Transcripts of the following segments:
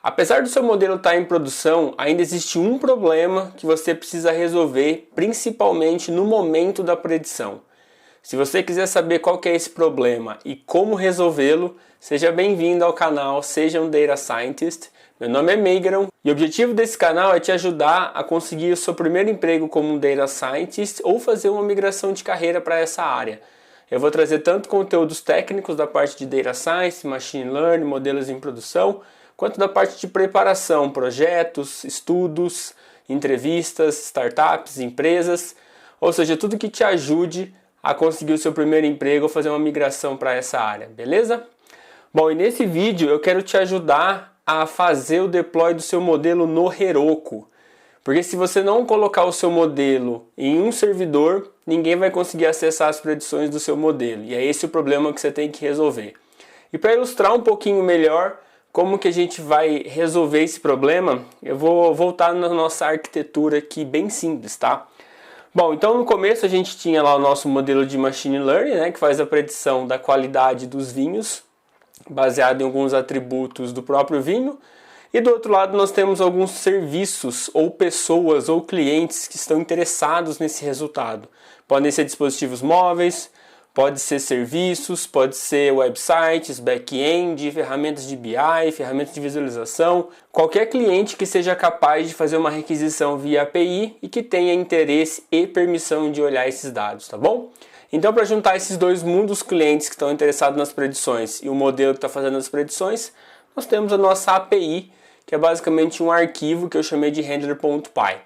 Apesar do seu modelo estar em produção, ainda existe um problema que você precisa resolver, principalmente no momento da predição. Se você quiser saber qual que é esse problema e como resolvê-lo, seja bem-vindo ao canal Seja um Data Scientist. Meu nome é Meigron e o objetivo desse canal é te ajudar a conseguir o seu primeiro emprego como um Data Scientist ou fazer uma migração de carreira para essa área. Eu vou trazer tanto conteúdos técnicos da parte de Data Science, Machine Learning, modelos em produção, quanto da parte de preparação, projetos, estudos, entrevistas, startups, empresas, ou seja, tudo que te ajude a conseguir o seu primeiro emprego ou fazer uma migração para essa área, beleza? Bom, e nesse vídeo eu quero te ajudar a fazer o deploy do seu modelo no Heroku. Porque se você não colocar o seu modelo em um servidor, ninguém vai conseguir acessar as predições do seu modelo. E é esse o problema que você tem que resolver. E para ilustrar um pouquinho melhor como que a gente vai resolver esse problema, eu vou voltar na nossa arquitetura aqui bem simples, tá? Bom, então no começo a gente tinha lá o nosso modelo de Machine Learning, né, que faz a predição da qualidade dos vinhos, baseado em alguns atributos do próprio vinho. E do outro lado nós temos alguns serviços, ou pessoas, ou clientes que estão interessados nesse resultado. Podem ser dispositivos móveis, pode ser serviços, pode ser websites, back-end, ferramentas de BI, ferramentas de visualização. Qualquer cliente que seja capaz de fazer uma requisição via API e que tenha interesse e permissão de olhar esses dados, tá bom? Então, para juntar esses dois mundos, clientes que estão interessados nas predições e o modelo que está fazendo as predições, nós temos a nossa API, que é basicamente um arquivo que eu chamei de handler.py.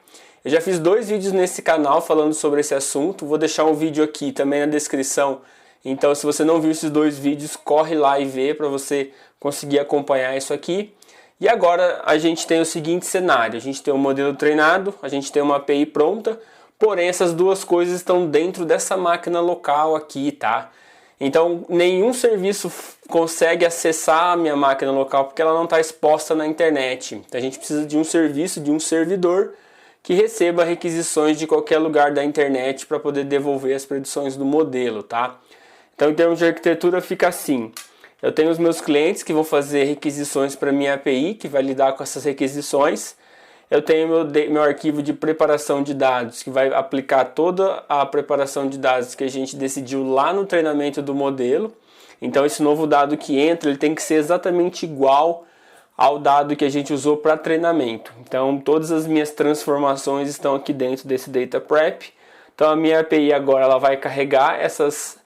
Eu já fiz 2 vídeos nesse canal falando sobre esse assunto, vou deixar um vídeo aqui também na descrição, então se você não viu esses 2 vídeos, corre lá e vê para você conseguir acompanhar isso aqui. E agora a gente tem o seguinte cenário, a gente tem um modelo treinado, a gente tem uma API pronta, porém essas duas coisas estão dentro dessa máquina local aqui, tá? Então nenhum serviço consegue acessar a minha máquina local porque ela não está exposta na internet. Então a gente precisa de um serviço, de um servidor que receba requisições de qualquer lugar da internet para poder devolver as predições do modelo, tá? Então em termos de arquitetura fica assim. Eu tenho os meus clientes que vão fazer requisições para minha API, que vai lidar com essas requisições. Eu tenho meu arquivo de preparação de dados, que vai aplicar toda a preparação de dados que a gente decidiu lá no treinamento do modelo. Então esse novo dado que entra, ele tem que ser exatamente igual ao dado que a gente usou para treinamento. Então todas as minhas transformações estão aqui dentro desse data prep. Então a minha API agora ela vai carregar essas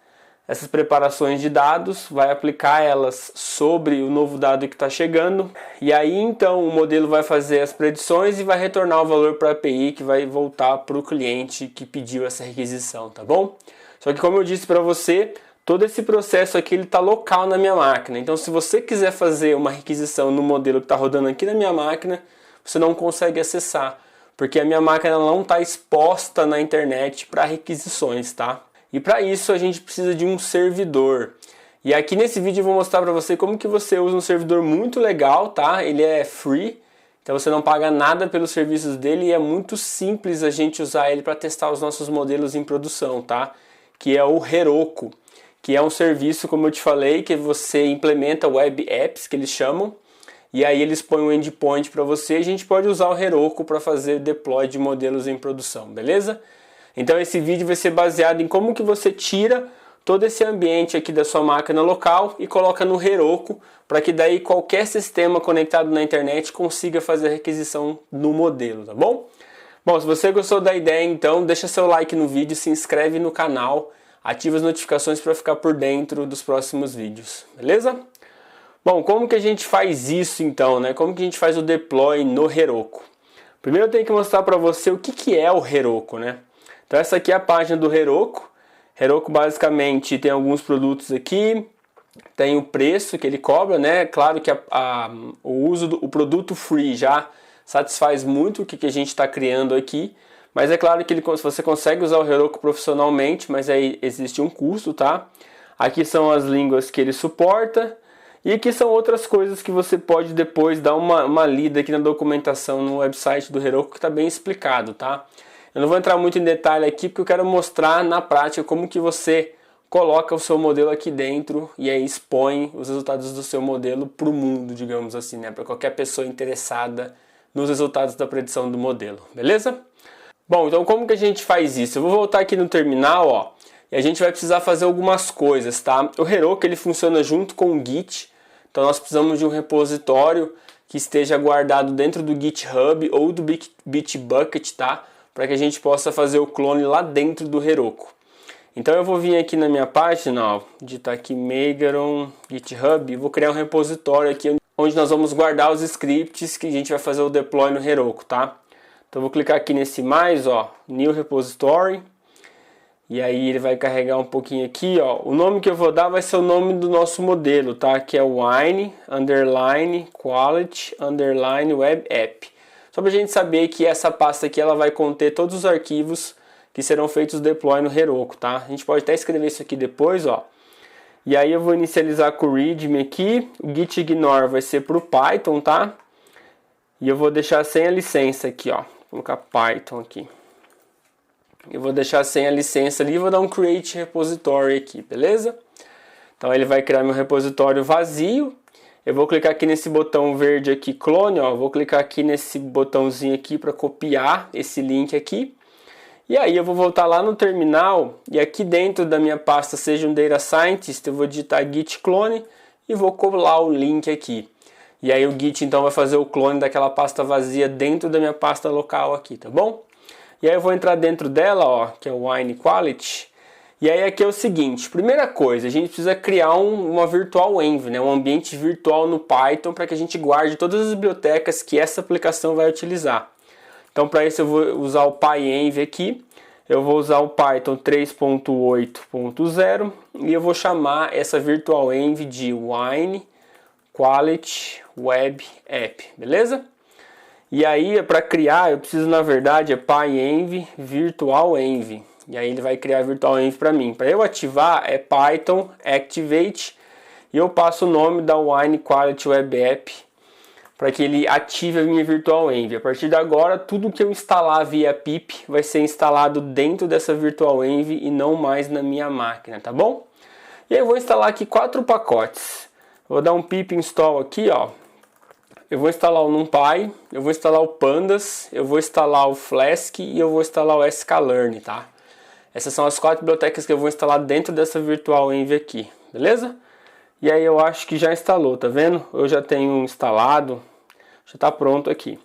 preparações de dados, vai aplicar elas sobre o novo dado que está chegando, e aí então o modelo vai fazer as predições e vai retornar o valor para a API que vai voltar para o cliente que pediu essa requisição, tá bom? Só que como eu disse para você, todo esse processo aqui está local na minha máquina, então se você quiser fazer uma requisição no modelo que está rodando aqui na minha máquina, você não consegue acessar, porque a minha máquina não está exposta na internet para requisições, tá? E para isso a gente precisa de um servidor. E aqui nesse vídeo eu vou mostrar para você como que você usa um servidor muito legal, tá? Ele é free, então você não paga nada pelos serviços dele e é muito simples a gente usar ele para testar os nossos modelos em produção, tá? Que é o Heroku, que é um serviço, como eu te falei, que você implementa web apps, que eles chamam, e aí eles põem um endpoint para você e a gente pode usar o Heroku para fazer deploy de modelos em produção, beleza? Então esse vídeo vai ser baseado em como que você tira todo esse ambiente aqui da sua máquina local e coloca no Heroku, para que daí qualquer sistema conectado na internet consiga fazer a requisição no modelo, tá bom? Bom, se você gostou da ideia, então deixa seu like no vídeo, se inscreve no canal, ativa as notificações para ficar por dentro dos próximos vídeos, beleza? Bom, como que a gente faz isso então, né? Como que a gente faz o deploy no Heroku? Primeiro eu tenho que mostrar para você o que é o Heroku, né? Então essa aqui é a página do Heroku. Heroku basicamente tem alguns produtos aqui, tem o preço que ele cobra, né? Claro que o uso do produto free já satisfaz muito o que a gente está criando aqui, mas é claro que você consegue usar o Heroku profissionalmente, mas aí existe um custo, tá? Aqui são as línguas que ele suporta e aqui são outras coisas que você pode depois dar uma lida aqui na documentação no website do Heroku que está bem explicado, tá? Eu não vou entrar muito em detalhe aqui porque eu quero mostrar na prática como que você coloca o seu modelo aqui dentro e aí expõe os resultados do seu modelo para o mundo, digamos assim, né? Para qualquer pessoa interessada nos resultados da predição do modelo, beleza? Bom, então como que a gente faz isso? Eu vou voltar aqui no terminal, ó, e a gente vai precisar fazer algumas coisas, tá? O Heroku, ele funciona junto com o Git, então nós precisamos de um repositório que esteja guardado dentro do GitHub ou do Bitbucket, tá? Para que a gente possa fazer o clone lá dentro do Heroku. Então eu vou vir aqui na minha página, ó, digitar aqui Megaron GitHub, e vou criar um repositório aqui onde nós vamos guardar os scripts que a gente vai fazer o deploy no Heroku, tá? Então eu vou clicar aqui nesse mais, ó, New Repository, e aí ele vai carregar um pouquinho aqui, ó. O nome que eu vou dar vai ser o nome do nosso modelo, tá? Que é Wine _ Quality _ Web App. Só pra gente saber que essa pasta aqui ela vai conter todos os arquivos que serão feitos deploy no Heroku, tá? A gente pode até escrever isso aqui depois, ó. E aí eu vou inicializar com o readme aqui. O git ignore vai ser para o Python, tá? E eu vou deixar sem a licença aqui, ó. Vou colocar Python aqui. Eu vou deixar sem a licença ali e vou dar um create repository aqui, beleza? Então ele vai criar meu repositório vazio. Eu vou clicar aqui nesse botão verde aqui, clone, ó. Vou clicar aqui nesse botãozinho aqui para copiar esse link aqui. E aí eu vou voltar lá no terminal e aqui dentro da minha pasta Seja um Data Scientist, eu vou digitar git clone e vou colar o link aqui. E aí o git então vai fazer o clone daquela pasta vazia dentro da minha pasta local aqui, tá bom? E aí eu vou entrar dentro dela, ó, que é o Wine Quality. E aí aqui é o seguinte, primeira coisa, a gente precisa criar uma virtual env, né, um ambiente virtual no Python para que a gente guarde todas as bibliotecas que essa aplicação vai utilizar. Então para isso eu vou usar o PyEnv aqui, eu vou usar o Python 3.8.0 e eu vou chamar essa virtual env de Wine Quality Web App, beleza? E aí para criar eu preciso na verdade PyEnv virtual env. E aí ele vai criar a virtual env para mim. Para eu ativar é Python activate e eu passo o nome da Wine Quality Web App para que ele ative a minha virtual env. A partir de agora, tudo que eu instalar via pip vai ser instalado dentro dessa virtual env e não mais na minha máquina, tá bom? E aí eu vou instalar aqui 4 pacotes. Vou dar um pip install aqui, ó. Eu vou instalar o NumPy, eu vou instalar o Pandas, eu vou instalar o Flask e eu vou instalar o sklearn, tá? Essas são as 4 bibliotecas que eu vou instalar dentro dessa virtual env aqui, beleza? E aí eu acho que já instalou, tá vendo? Eu já tenho instalado, já está pronto aqui.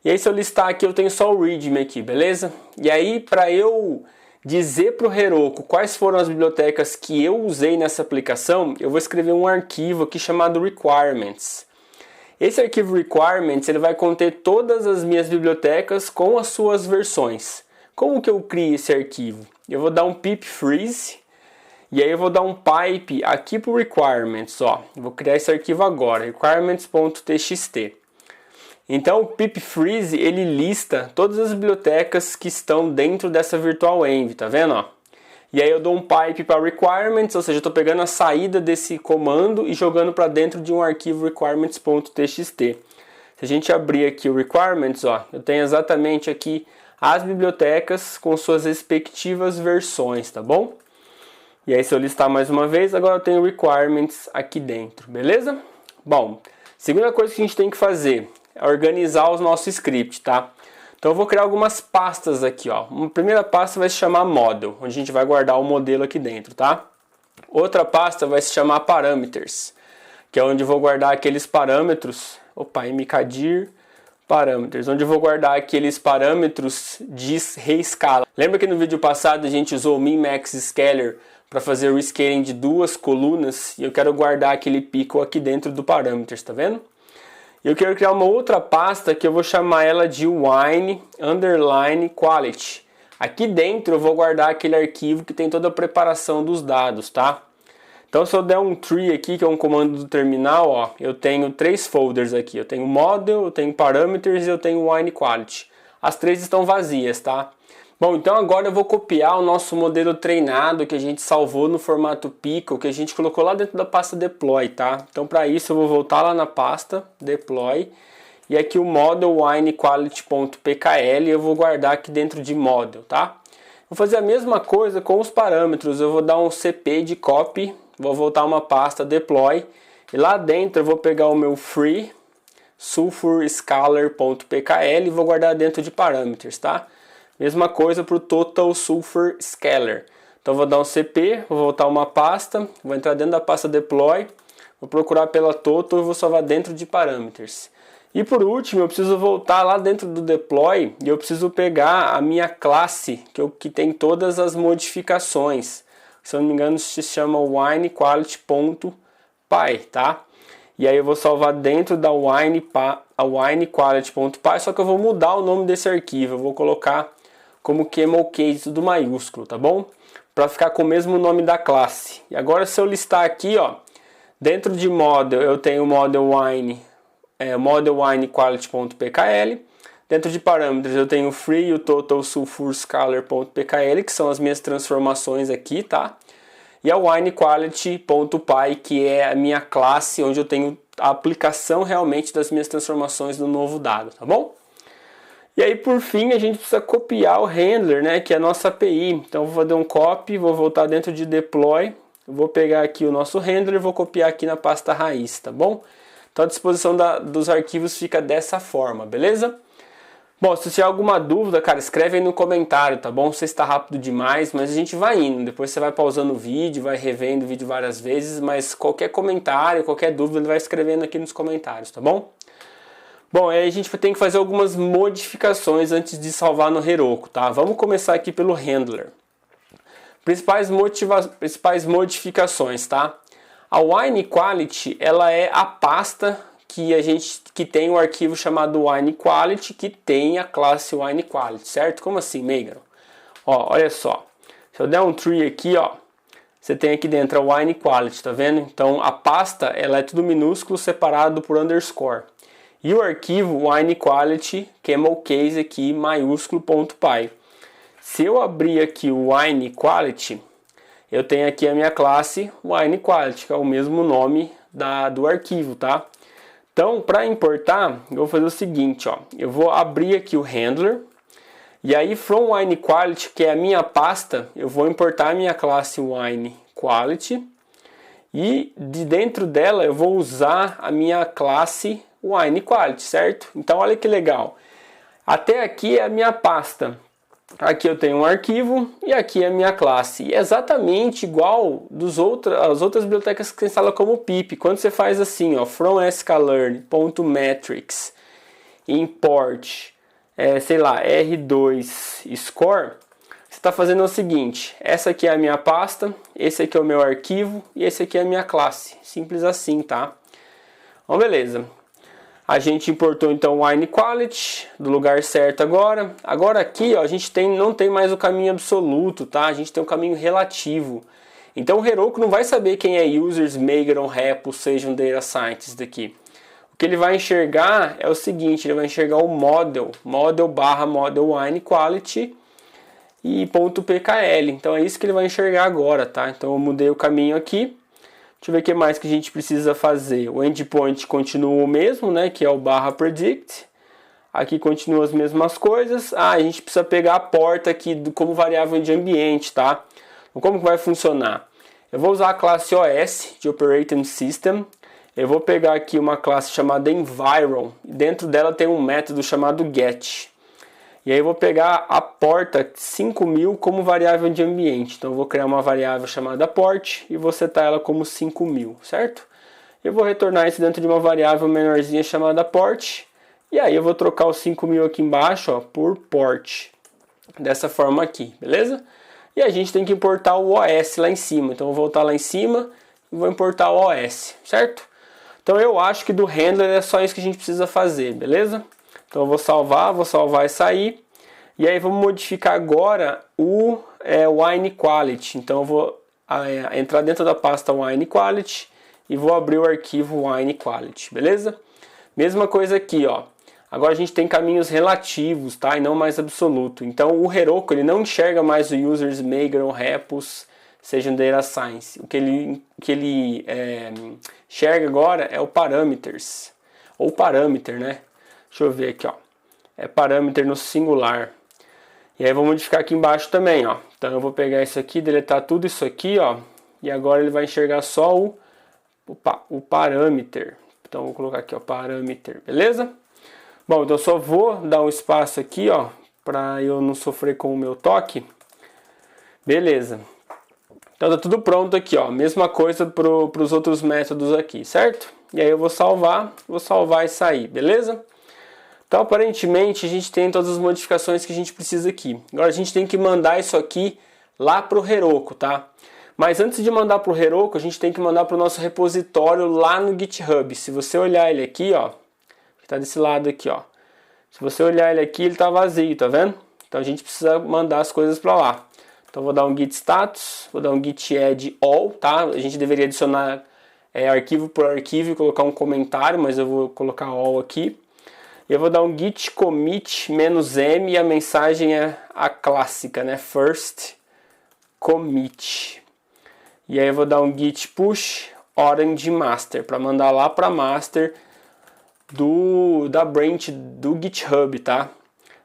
E aí se eu listar aqui eu tenho só o readme aqui, beleza? E aí para eu dizer para o Heroku quais foram as bibliotecas que eu usei nessa aplicação, eu vou escrever um arquivo aqui chamado requirements. Esse arquivo requirements ele vai conter todas as minhas bibliotecas com as suas versões. Como que eu crio esse arquivo? Eu vou dar um pip freeze. E aí eu vou dar um pipe aqui para o requirements, ó. Eu vou criar esse arquivo agora, requirements.txt. Então o pip freeze ele lista todas as bibliotecas que estão dentro dessa virtual env, tá vendo, ó? E aí eu dou um pipe para requirements, ou seja, eu estou pegando a saída desse comando e jogando para dentro de um arquivo requirements.txt. Se a gente abrir aqui o requirements, ó, eu tenho exatamente aqui as bibliotecas com suas respectivas versões, tá bom? E aí se eu listar mais uma vez, agora eu tenho requirements aqui dentro, beleza? Bom, segunda coisa que a gente tem que fazer é organizar os nossos scripts, tá? Então eu vou criar algumas pastas aqui, ó. Uma primeira pasta vai se chamar model, onde a gente vai guardar o modelo aqui dentro, tá? Outra pasta vai se chamar parameters, que é onde eu vou guardar aqueles parâmetros, mkdir parameters, onde eu vou guardar aqueles parâmetros de reescala. Lembra que no vídeo passado a gente usou o min, max, scaler para fazer o scaling de 2 colunas e eu quero guardar aquele pico aqui dentro do parameters, tá vendo? Eu quero criar uma outra pasta que eu vou chamar ela de Wine _ Quality. Aqui dentro eu vou guardar aquele arquivo que tem toda a preparação dos dados, tá? Então se eu der um tree aqui, que é um comando do terminal, ó, eu tenho 3 folders aqui. Eu tenho model, eu tenho parameters e eu tenho Wine Quality. As 3 estão vazias, tá? Bom, então agora eu vou copiar o nosso modelo treinado que a gente salvou no formato Pickle, que a gente colocou lá dentro da pasta deploy, tá? Então para isso eu vou voltar lá na pasta deploy e aqui o model winequality.pkl eu vou guardar aqui dentro de model, tá? Vou fazer a mesma coisa com os parâmetros. Eu vou dar um cp de copy, vou voltar uma pasta deploy e lá dentro eu vou pegar o meu free sulfurscalar.pkl e vou guardar dentro de parameters, tá? Mesma coisa para o total sulfur scalar. Então vou dar um cp, vou voltar uma pasta, vou entrar dentro da pasta deploy, vou procurar pela total e vou salvar dentro de parameters. E por último, eu preciso voltar lá dentro do deploy e eu preciso pegar a minha classe que tem todas as modificações. Se eu não me engano, se chama winequality.py, tá? E aí eu vou salvar dentro da winequality.py, só que eu vou mudar o nome desse arquivo. Eu vou colocar como camel case tudo maiúsculo, tá bom? Para ficar com o mesmo nome da classe. E agora se eu listar aqui, ó, dentro de model eu tenho model winequality.pkl. Dentro de parâmetros eu tenho free e o total sulfurscalar.pkl, que são as minhas transformações aqui, tá? E a winequality.py, que é a minha classe onde eu tenho a aplicação realmente das minhas transformações do novo dado, tá bom? E aí por fim a gente precisa copiar o handler, né, que é a nossa API. Então eu vou fazer um copy, vou voltar dentro de deploy, vou pegar aqui o nosso handler e vou copiar aqui na pasta raiz, tá bom? Então a disposição dos arquivos fica dessa forma, beleza? Bom, se tiver alguma dúvida, cara, escreve aí no comentário, tá bom? Não sei se está rápido demais, mas a gente vai indo. Depois você vai pausando o vídeo, vai revendo o vídeo várias vezes, mas qualquer comentário, qualquer dúvida, ele vai escrevendo aqui nos comentários, tá bom? Bom, aí a gente tem que fazer algumas modificações antes de salvar no Heroku, tá? Vamos começar aqui pelo handler. Principais modificações, tá? A winequality, ela é a pasta que tem um arquivo chamado winequality, que tem a classe winequality, certo? Como assim, Megan? Ó, olha só. Se eu der um tree aqui, ó, você tem aqui dentro a winequality, tá vendo? Então a pasta, ela é tudo minúsculo, separado por underscore. E o arquivo winequality, camel case aqui, maiúsculo.py. Se eu abrir aqui o winequality, eu tenho aqui a minha classe winequality, que é o mesmo nome do arquivo, tá? Então, para importar, eu vou fazer o seguinte, ó, eu vou abrir aqui o handler, e aí from winequality, que é a minha pasta, eu vou importar a minha classe winequality, e de dentro dela eu vou usar a minha classe winequality, certo? Então, olha que legal. Até aqui é a minha pasta. Aqui eu tenho um arquivo e aqui é a minha classe. E é exatamente igual às outras bibliotecas que você instala como pip. Quando você faz assim, ó, from sklearn.metrics import, sei lá, R2 score, você está fazendo o seguinte: essa aqui é a minha pasta, esse aqui é o meu arquivo e esse aqui é a minha classe. Simples assim, tá? Então, beleza. A gente importou então o winequality do lugar certo agora. Agora aqui, ó, a gente não tem mais o caminho absoluto, tá? A gente tem um caminho relativo. Então o Heroku não vai saber quem é users, Megan, repo, seja um data scientist daqui. O que ele vai enxergar é o seguinte: ele vai enxergar o model winequality e .pkl. Então é isso que ele vai enxergar agora, tá? Então eu mudei o caminho aqui. Deixa eu ver o que mais que a gente precisa fazer. O endpoint continua o mesmo, né, que é o /predict. Aqui continua as mesmas coisas. A gente precisa pegar a porta aqui como variável de ambiente, tá? Então, como que vai funcionar? Eu vou usar a classe OS, de Operating System. Eu vou pegar aqui uma classe chamada Environ. Dentro dela tem um método chamado get. E aí eu vou pegar a porta 5000 como variável de ambiente. Então eu vou criar uma variável chamada port e vou setar ela como 5000, certo? Eu vou retornar isso dentro de uma variável menorzinha chamada port. E aí eu vou trocar os 5000 aqui embaixo, ó, por port. Dessa forma aqui, beleza? E a gente tem que importar o OS lá em cima. Então eu vou voltar lá em cima e vou importar o OS, certo? Então eu acho que do handler é só isso que a gente precisa fazer, beleza? Então eu vou salvar e sair. E aí vamos modificar agora o winequality. Então eu vou entrar dentro da pasta winequality e vou abrir o arquivo winequality, beleza? Mesma coisa aqui, ó. Agora a gente tem caminhos relativos, tá? E não mais absoluto. Então o Heroku, ele não enxerga mais o users, Megan, repos, seja um data science. O que ele enxerga agora é o parameters. Ou parameter, né? Deixa eu ver aqui, ó. É parameter no singular. E aí eu vou modificar aqui embaixo também, ó. Então eu vou pegar isso aqui, deletar tudo isso aqui, ó. E agora ele vai enxergar só o parâmetro. Então eu vou colocar aqui, ó, parâmetro, beleza? Bom, então eu só vou dar um espaço aqui, ó, para eu não sofrer com o meu toque. Beleza. Então tá tudo pronto aqui, ó. Mesma coisa para os outros métodos aqui, certo? E aí eu vou salvar e sair, beleza? Então aparentemente a gente tem todas as modificações que a gente precisa aqui. Agora a gente tem que mandar isso aqui lá para o Heroku, tá? Mas antes de mandar para o Heroku, a gente tem que mandar para o nosso repositório lá no GitHub. Se você olhar ele aqui, ó, que tá desse lado aqui, ó. Se você olhar ele aqui, ele tá vazio, tá vendo? Então a gente precisa mandar as coisas para lá. Então vou dar um git status, vou dar um git add all, tá? A gente deveria adicionar arquivo por arquivo e colocar um comentário, mas eu vou colocar all aqui. E eu vou dar um git commit -m e a mensagem é a clássica, né? First commit. E aí eu vou dar um git push orange master para mandar lá para master da branch do GitHub, tá?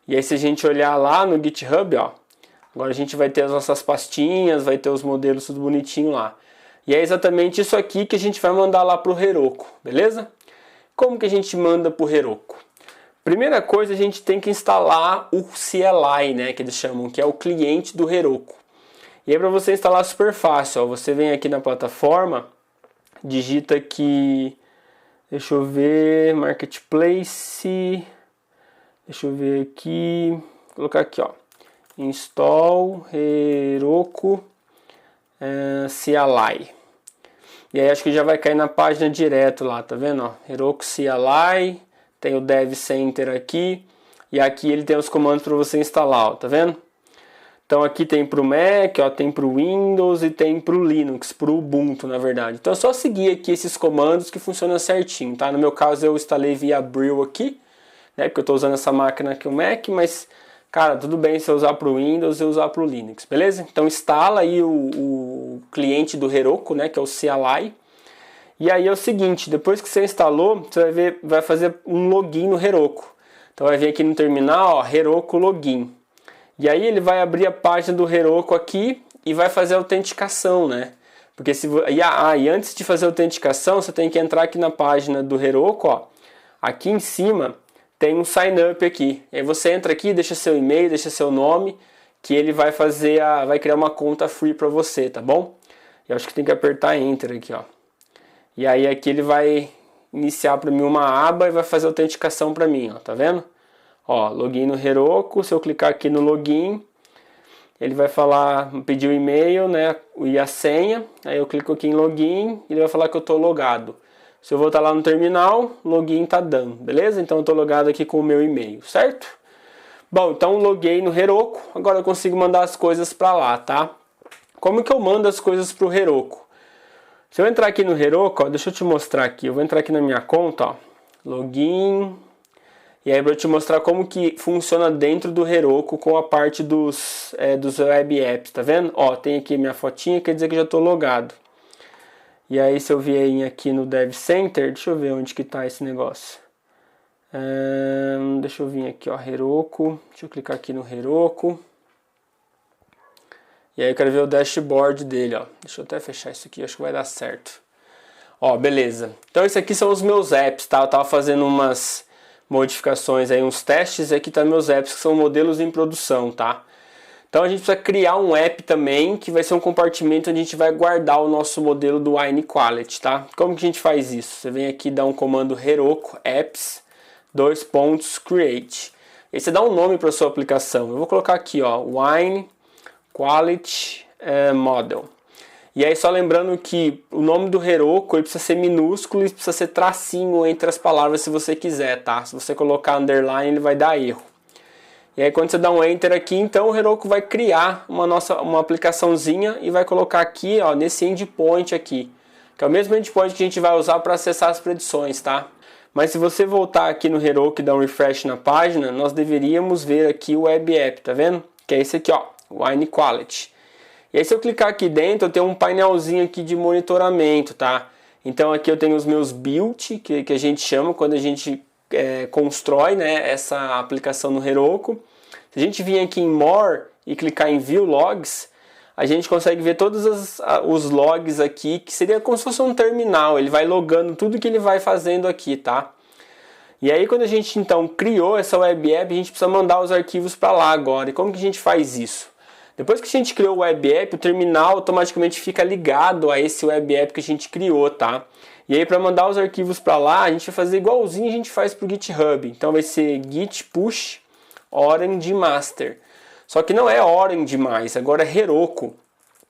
E aí se a gente olhar lá no GitHub, ó, agora a gente vai ter as nossas pastinhas, vai ter os modelos tudo bonitinho lá. E é exatamente isso aqui que a gente vai mandar lá para o Heroku, beleza? Como que a gente manda para o Heroku? Primeira coisa, a gente tem que instalar o CLI, né, que eles chamam, que é o cliente do Heroku. E aí para você instalar super fácil, ó, você vem aqui na plataforma, digita aqui, deixa eu ver, Marketplace, deixa eu ver aqui, vou colocar aqui, ó, install Heroku CLI. E aí acho que já vai cair na página direto lá, tá vendo? Ó? Heroku CLI, tem o Dev Center aqui, e aqui ele tem os comandos para você instalar, ó, tá vendo? Então aqui tem para o Mac, ó, tem para o Windows e tem para o Linux, para o Ubuntu, na verdade. Então é só seguir aqui esses comandos que funcionam certinho, tá? No meu caso eu instalei via Abril aqui, né? Porque eu estou usando essa máquina aqui, o Mac, mas, cara, tudo bem se eu usar para o Windows e usar para o Linux, beleza? Então instala aí o cliente do Heroku, né? Que é o CLI. E aí é o seguinte, depois que você instalou, você vai fazer um login no Heroku. Então vai vir aqui no terminal, ó, Heroku Login. E aí ele vai abrir a página do Heroku aqui e vai fazer a autenticação, né? Porque e antes de fazer a autenticação, você tem que entrar aqui na página do Heroku, ó. Aqui em cima tem um sign up aqui. Aí você entra aqui, deixa seu e-mail, deixa seu nome, que ele vai vai criar uma conta free para você, tá bom? Eu acho que tem que apertar enter aqui, ó. E aí aqui ele vai iniciar para mim uma aba e vai fazer a autenticação para mim, ó, tá vendo? Ó, login no Heroku, se eu clicar aqui no login, ele vai pedir o e-mail, né, e a senha, aí eu clico aqui em login, e ele vai falar que eu estou logado. Se eu voltar lá no terminal, login tá dando, beleza? Então eu estou logado aqui com o meu e-mail, certo? Bom, então loguei no Heroku, agora eu consigo mandar as coisas para lá, tá? Como que eu mando as coisas para o Heroku? Se eu entrar aqui no Heroku, ó, deixa eu te mostrar aqui, eu vou entrar aqui na minha conta, ó, login. E aí para eu te mostrar como que funciona dentro do Heroku com a parte dos web apps, tá vendo? Ó, tem aqui minha fotinha, quer dizer que já estou logado. E aí se eu vier aqui no Dev Center, deixa eu ver onde que tá esse negócio. Deixa eu vir aqui, ó, Heroku, deixa eu clicar aqui no Heroku. E aí eu quero ver o dashboard dele, ó. Deixa eu até fechar isso aqui, acho que vai dar certo. Ó, beleza. Então esses aqui são os meus apps, tá? Eu tava fazendo umas modificações aí, uns testes, e aqui tá meus apps que são modelos em produção, tá? Então a gente precisa criar um app também, que vai ser um compartimento onde a gente vai guardar o nosso modelo do iNequality, tá? Como que a gente faz isso? Você vem aqui e dá um comando Heroku apps :create. E aí você dá um nome para sua aplicação. Eu vou colocar aqui, ó, iNequality model. E aí só lembrando que o nome do Heroku ele precisa ser minúsculo e precisa ser tracinho entre as palavras se você quiser, tá? Se você colocar underline ele vai dar erro. E aí quando você dá um enter aqui, então o Heroku vai criar uma aplicaçãozinha e vai colocar aqui, ó, nesse endpoint aqui, que é o mesmo endpoint que a gente vai usar para acessar as predições, tá? Mas se você voltar aqui no Heroku e dar um refresh na página, nós deveríamos ver aqui o web app, tá vendo? Que é esse aqui, ó, o iNequality. E aí se eu clicar aqui dentro, eu tenho um painelzinho aqui de monitoramento, tá? Então aqui eu tenho os meus build, que a gente chama quando a gente constrói, né, essa aplicação no Heroku. Se a gente vir aqui em More e clicar em View Logs, a gente consegue ver todos os logs aqui, que seria como se fosse um terminal. Ele vai logando tudo que ele vai fazendo aqui, tá? E aí quando a gente então criou essa web app, a gente precisa mandar os arquivos para lá agora. E como que a gente faz isso? Depois que a gente criou o web app, o terminal automaticamente fica ligado a esse web app que a gente criou, tá? E aí para mandar os arquivos para lá, a gente vai fazer igualzinho a gente faz para o GitHub. Então vai ser git push orange master. Só que não é orange mais, agora é Heroku.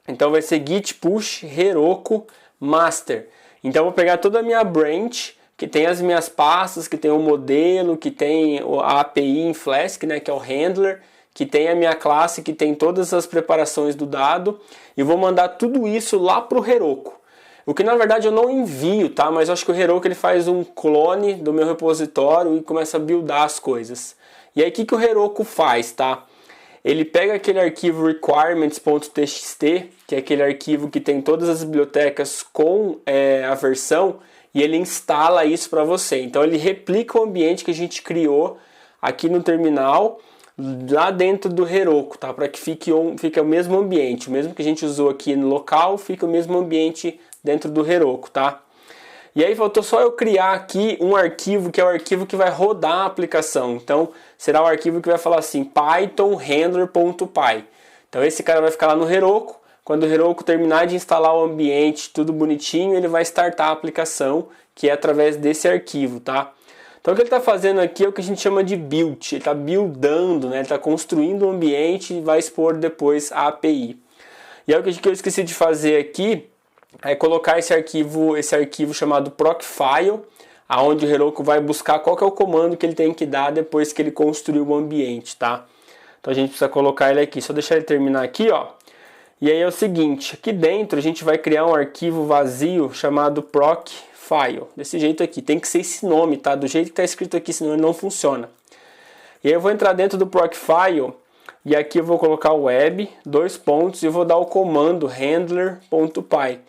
Então vai ser git push Heroku master. Então eu vou pegar toda a minha branch, que tem as minhas pastas, que tem o modelo, que tem a API em Flask, né, que é o handler, que tem a minha classe, que tem todas as preparações do dado, e vou mandar tudo isso lá para o Heroku. O que na verdade eu não envio, tá? Mas eu acho que o Heroku ele faz um clone do meu repositório e começa a buildar as coisas. E aí o que o Heroku faz, tá? Ele pega aquele arquivo requirements.txt, que é aquele arquivo que tem todas as bibliotecas com a versão, e ele instala isso para você. Então ele replica o ambiente que a gente criou aqui no terminal, lá dentro do Heroku, tá? Para que fique o mesmo ambiente. O mesmo que a gente usou aqui no local, fica o mesmo ambiente dentro do Heroku, tá? E aí faltou só eu criar aqui um arquivo, que é o arquivo que vai rodar a aplicação. Então será o arquivo que vai falar assim, python handler.py. Então esse cara vai ficar lá no Heroku. Quando o Heroku terminar de instalar o ambiente, tudo bonitinho, ele vai startar a aplicação, que é através desse arquivo, tá? Então o que ele está fazendo aqui é o que a gente chama de build. Ele está buildando, né? Ele está construindo o ambiente e vai expor depois a API. E aí o que eu esqueci de fazer aqui é colocar esse arquivo chamado procfile, aonde o Heroku vai buscar qual que é o comando que ele tem que dar depois que ele construiu o ambiente, tá? Então a gente precisa colocar ele aqui. Só deixar ele terminar aqui, ó. E aí é o seguinte, aqui dentro a gente vai criar um arquivo vazio chamado procfile, desse jeito aqui, tem que ser esse nome, tá? Do jeito que está escrito aqui, senão ele não funciona. E aí eu vou entrar dentro do procfile e aqui eu vou colocar web, e eu vou dar o comando handler.py,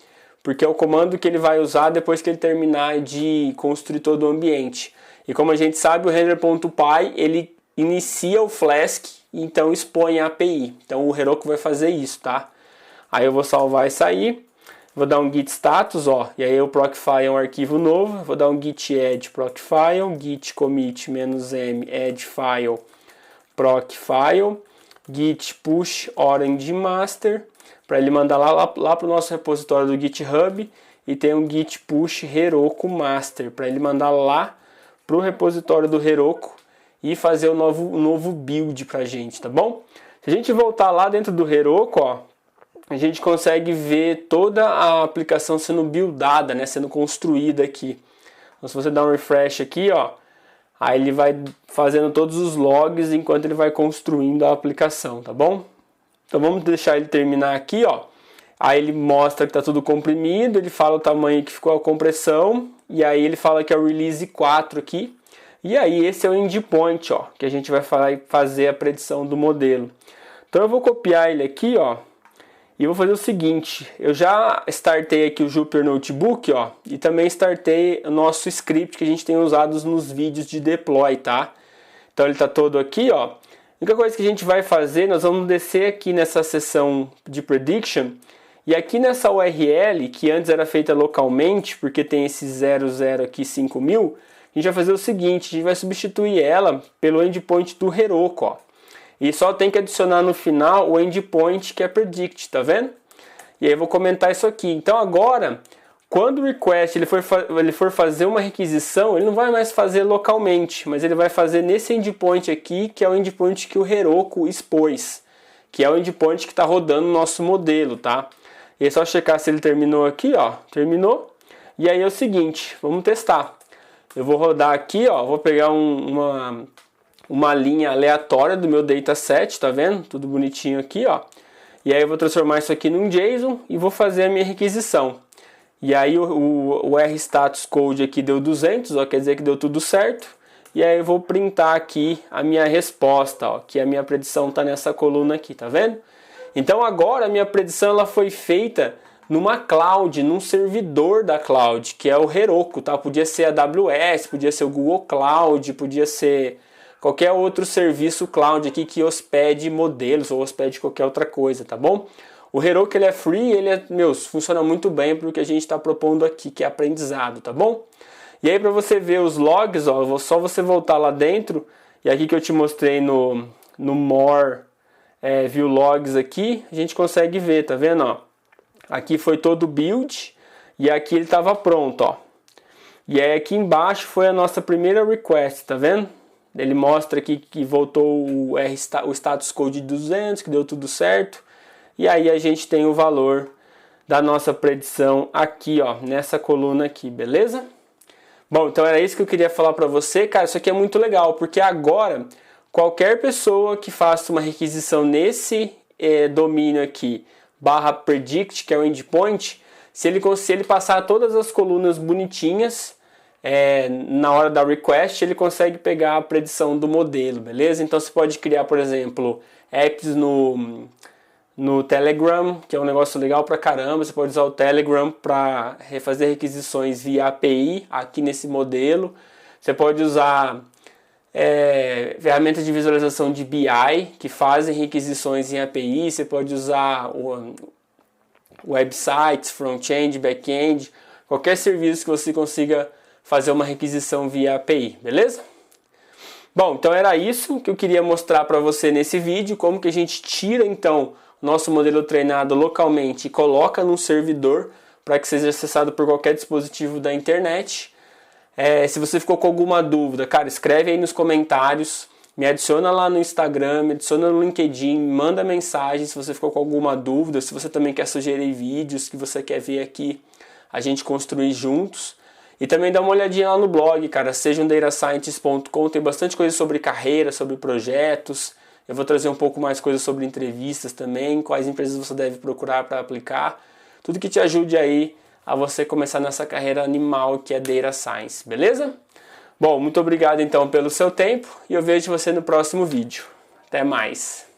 porque é o comando que ele vai usar depois que ele terminar de construir todo o ambiente. E como a gente sabe, o handler.py ele inicia o Flask e então expõe a API. Então o Heroku vai fazer isso, tá? Aí eu vou salvar isso aí, vou dar um git status, ó, e aí o procfile é um arquivo novo, vou dar um git add procfile, git commit -m add file procfile, git push orange master, para ele mandar lá para o nosso repositório do GitHub, e tem um git push Heroku master, para ele mandar lá para o repositório do Heroku e fazer o novo build para a gente, tá bom? Se a gente voltar lá dentro do Heroku, ó, a gente consegue ver toda a aplicação sendo buildada, né, sendo construída aqui. Então, se você dá um refresh aqui, ó, aí ele vai fazendo todos os logs enquanto ele vai construindo a aplicação, tá bom? Então vamos deixar ele terminar aqui, ó. Aí ele mostra que está tudo comprimido, ele fala o tamanho que ficou a compressão, e aí ele fala que é o release 4 aqui. E aí esse é o endpoint, ó, que a gente vai fazer a predição do modelo. Então eu vou copiar ele aqui, ó, e vou fazer o seguinte, eu já startei aqui o Jupyter Notebook, ó, e também startei o nosso script que a gente tem usado nos vídeos de deploy, tá? Então ele está todo aqui, ó. A única coisa que a gente vai fazer, nós vamos descer aqui nessa seção de prediction, e aqui nessa URL, que antes era feita localmente, porque tem esse 00 aqui, 5000, a gente vai fazer o seguinte, a gente vai substituir ela pelo endpoint do Heroku, ó. E só tem que adicionar no final o endpoint que é predict, tá vendo? E aí eu vou comentar isso aqui. Então agora, quando o request ele for fazer uma requisição, ele não vai mais fazer localmente, mas ele vai fazer nesse endpoint aqui, que é o endpoint que o Heroku expôs, que é o endpoint que está rodando o nosso modelo, tá? E é só checar se ele terminou aqui, ó, terminou. E aí é o seguinte, vamos testar. Eu vou rodar aqui, ó, vou pegar uma linha aleatória do meu dataset, tá vendo? Tudo bonitinho aqui, ó. E aí eu vou transformar isso aqui num JSON e vou fazer a minha requisição. E aí o rstatus code aqui deu 200, ó, quer dizer que deu tudo certo. E aí eu vou printar aqui a minha resposta, ó, que a minha predição tá nessa coluna aqui, tá vendo? Então agora a minha predição ela foi feita numa cloud, num servidor da cloud, que é o Heroku, tá? Podia ser a AWS, podia ser o Google Cloud, podia ser qualquer outro serviço cloud aqui que hospede modelos ou hospede qualquer outra coisa, tá bom? O Heroku ele é free, funciona muito bem para o que a gente está propondo aqui, que é aprendizado, tá bom? E aí para você ver os logs, ó, só você voltar lá dentro, e aqui que eu te mostrei no More View Logs aqui, a gente consegue ver, tá vendo? Ó? Aqui foi todo o build, e aqui ele estava pronto, ó. E aí aqui embaixo foi a nossa primeira request, tá vendo? Ele mostra aqui que voltou o status code de 200, que deu tudo certo. E aí a gente tem o valor da nossa predição aqui, ó, nessa coluna aqui, beleza? Bom, então era isso que eu queria falar para você. Cara, isso aqui é muito legal, porque agora qualquer pessoa que faça uma requisição nesse domínio aqui, /predict, que é o endpoint, se ele passar todas as colunas bonitinhas, na hora da request, ele consegue pegar a predição do modelo, beleza? Então você pode criar, por exemplo, apps no Telegram, que é um negócio legal pra caramba. Você pode usar o Telegram para fazer requisições via API aqui nesse modelo. Você pode usar ferramentas de visualização de BI que fazem requisições em API. Você pode usar websites, front-end, back-end, qualquer serviço que você consiga fazer uma requisição via API, beleza? Bom, então era isso que eu queria mostrar para você nesse vídeo, como que a gente tira então nosso modelo treinado localmente e coloca num servidor para que seja acessado por qualquer dispositivo da internet. Se você ficou com alguma dúvida, cara, escreve aí nos comentários, me adiciona lá no Instagram, me adiciona no LinkedIn, manda mensagem se você ficou com alguma dúvida, se você também quer sugerir vídeos que você quer ver aqui, a gente construir juntos. E também dá uma olhadinha lá no blog, cara, sejamdatascientist.com, tem bastante coisa sobre carreira, sobre projetos. Eu vou trazer um pouco mais coisas sobre entrevistas também, quais empresas você deve procurar para aplicar. Tudo que te ajude aí a você começar nessa carreira animal que é Data Science, beleza? Bom, muito obrigado então pelo seu tempo e eu vejo você no próximo vídeo. Até mais!